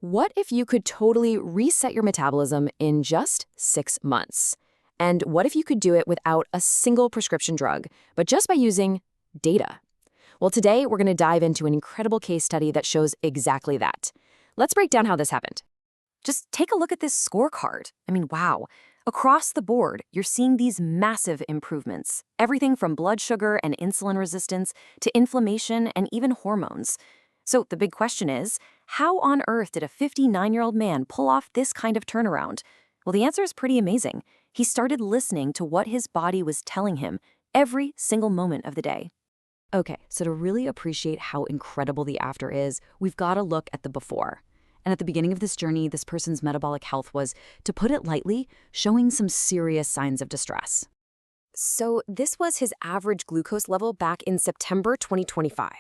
What if you could totally reset your metabolism in just 6 months? And what if you could do it without a single prescription drug, but just by using data? Well, today we're going to dive into an incredible case study that shows exactly that. Let's break down how this happened. Just take a look at this scorecard. I mean, wow. Across the board, you're seeing these massive improvements. Everything from blood sugar and insulin resistance to inflammation and even hormones. So the big question is, how on earth did a 59-year-old man pull off this kind of turnaround? Well, the answer is pretty amazing. He started listening to what his body was telling him every single moment of the day. Okay, so to really appreciate how incredible the after is, we've got to look at the before. And at the beginning of this journey, this person's metabolic health was, to put it lightly, showing some serious signs of distress. So this was his average glucose level back in September 2025.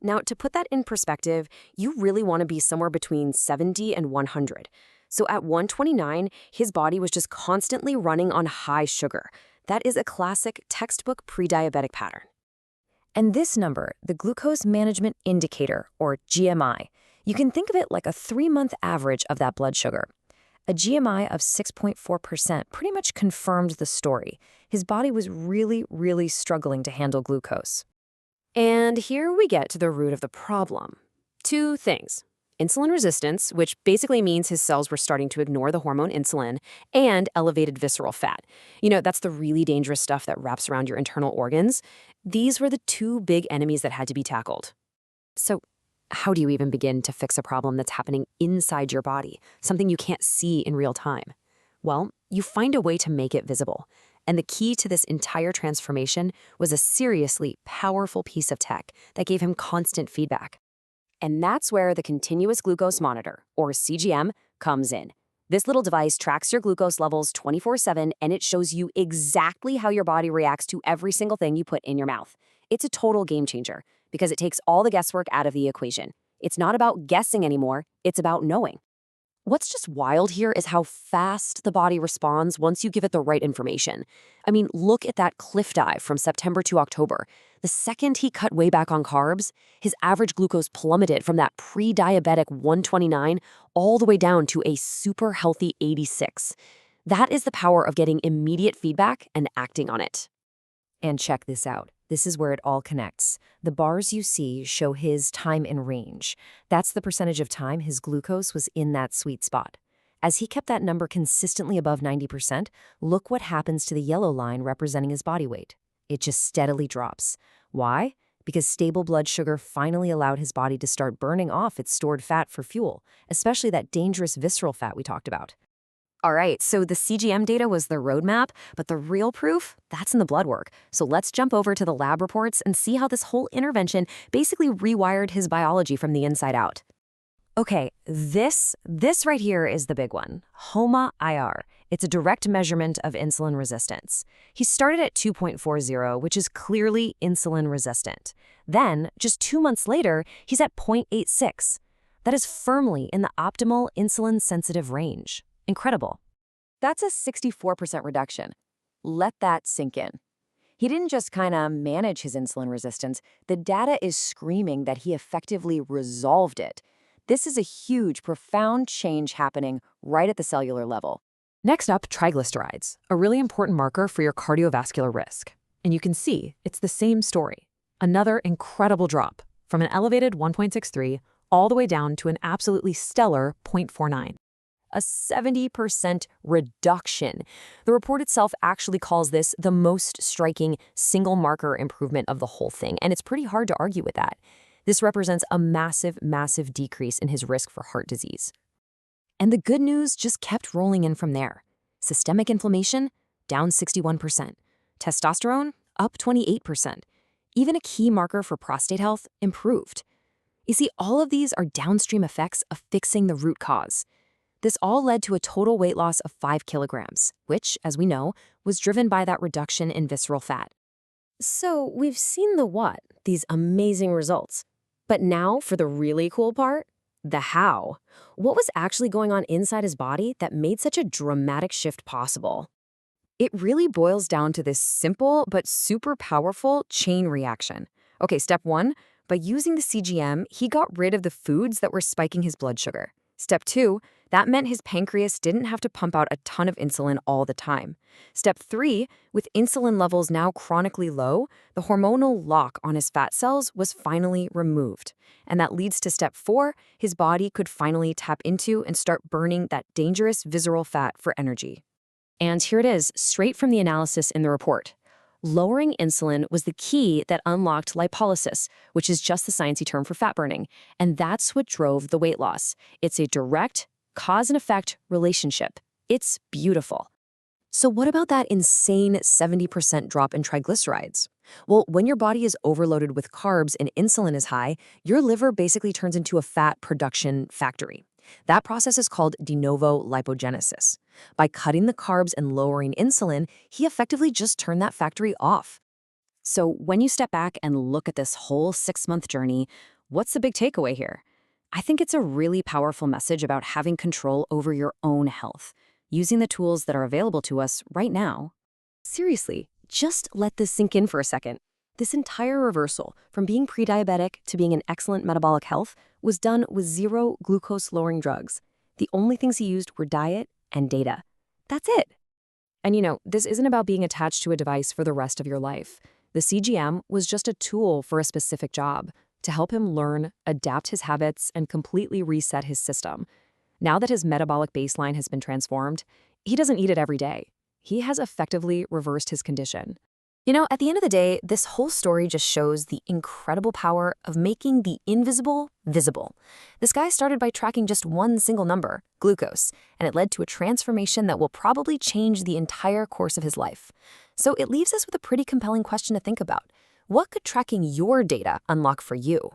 Now, to put that in perspective, you really want to be somewhere between 70 and 100. So at 129, his body was just constantly running on high sugar. That is a classic textbook pre-diabetic pattern. And this number, the Glucose Management Indicator, or GMI, you can think of it like a 3-month average of that blood sugar. A GMI of 6.4% pretty much confirmed the story. His body was really struggling to handle glucose. And here we get to the root of the problem. 2 things. Insulin resistance, which basically means his cells were starting to ignore the hormone insulin, and elevated visceral fat. You know, that's the really dangerous stuff that wraps around your internal organs. These were the 2 big enemies that had to be tackled. So how do you even begin to fix a problem that's happening inside your body, something you can't see in real time? Well, you find a way to make it visible. And the key to this entire transformation was a seriously powerful piece of tech that gave him constant feedback. And that's where the continuous glucose monitor, or CGM, comes in. This little device tracks your glucose levels 24/7, and it shows you exactly how your body reacts to every single thing you put in your mouth. It's a total game changer because it takes all the guesswork out of the equation. It's not about guessing anymore, it's about knowing. What's just wild here is how fast the body responds once you give it the right information. I mean, look at that cliff dive from September to October. The second he cut way back on carbs, his average glucose plummeted from that pre-diabetic 129 all the way down to a super healthy 86. That is the power of getting immediate feedback and acting on it. And check this out. This is where it all connects. The bars you see show his time in range. That's the percentage of time his glucose was in that sweet spot. As he kept that number consistently above 90%, look what happens to the yellow line representing his body weight. It just steadily drops. Why? Because stable blood sugar finally allowed his body to start burning off its stored fat for fuel, especially that dangerous visceral fat we talked about. All right, so the CGM data was the roadmap, but the real proof, that's in the blood work. So let's jump over to the lab reports and see how this whole intervention basically rewired his biology from the inside out. Okay, this right here is the big one, HOMA-IR. It's a direct measurement of insulin resistance. He started at 2.40, which is clearly insulin resistant. Then, just 2 months later, he's at 0.86. That is firmly in the optimal insulin-sensitive range. Incredible. That's a 64% reduction. Let that sink in. He didn't just kind of manage his insulin resistance. The data is screaming that he effectively resolved it. This is a huge, profound change happening right at the cellular level. Next up, triglycerides, a really important marker for your cardiovascular risk. And you can see it's the same story. Another incredible drop from an elevated 1.63 all the way down to an absolutely stellar 0.49. A 70% reduction. The report itself actually calls this the most striking single marker improvement of the whole thing, and it's pretty hard to argue with that. This represents a massive decrease in his risk for heart disease. And the good news just kept rolling in from there. Systemic inflammation, down 61%. Testosterone, up 28%. Even a key marker for prostate health improved. You see, all of these are downstream effects of fixing the root cause. This all led to a total weight loss of 5 kilograms, which, as we know, was driven by that reduction in visceral fat. So we've seen the what, these amazing results. But now for the really cool part, the how. What was actually going on inside his body that made such a dramatic shift possible? It really boils down to this simple but super powerful chain reaction. Okay, step 1, by using the CGM, he got rid of the foods that were spiking his blood sugar. Step 2, that meant his pancreas didn't have to pump out a ton of insulin all the time. Step 3, with insulin levels now chronically low, the hormonal lock on his fat cells was finally removed. And that leads to step 4, his body could finally tap into and start burning that dangerous visceral fat for energy. And here it is, straight from the analysis in the report. Lowering insulin was the key that unlocked lipolysis, which is just the sciencey term for fat burning. And that's what drove the weight loss. It's a direct cause and effect relationship. It's beautiful. So what about that insane 70% drop in triglycerides? Well, when your body is overloaded with carbs and insulin is high, your liver basically turns into a fat production factory. That process is called de novo lipogenesis. By cutting the carbs and lowering insulin, he effectively just turned that factory off. So when you step back and look at this whole 6-month journey, what's the big takeaway here? I think it's a really powerful message about having control over your own health, using the tools that are available to us right now. Seriously, just let this sink in for a second. This entire reversal, from being pre-diabetic to being in excellent metabolic health, was done with 0 glucose-lowering drugs. The only things he used were diet and data. That's it. And this isn't about being attached to a device for the rest of your life. The CGM was just a tool for a specific job, to help him learn, adapt his habits, and completely reset his system. Now that his metabolic baseline has been transformed, he doesn't eat it every day. He has effectively reversed his condition. At the end of the day, this whole story just shows the incredible power of making the invisible visible. This guy started by tracking just one single number, glucose, and it led to a transformation that will probably change the entire course of his life. So it leaves us with a pretty compelling question to think about. What could tracking your data unlock for you?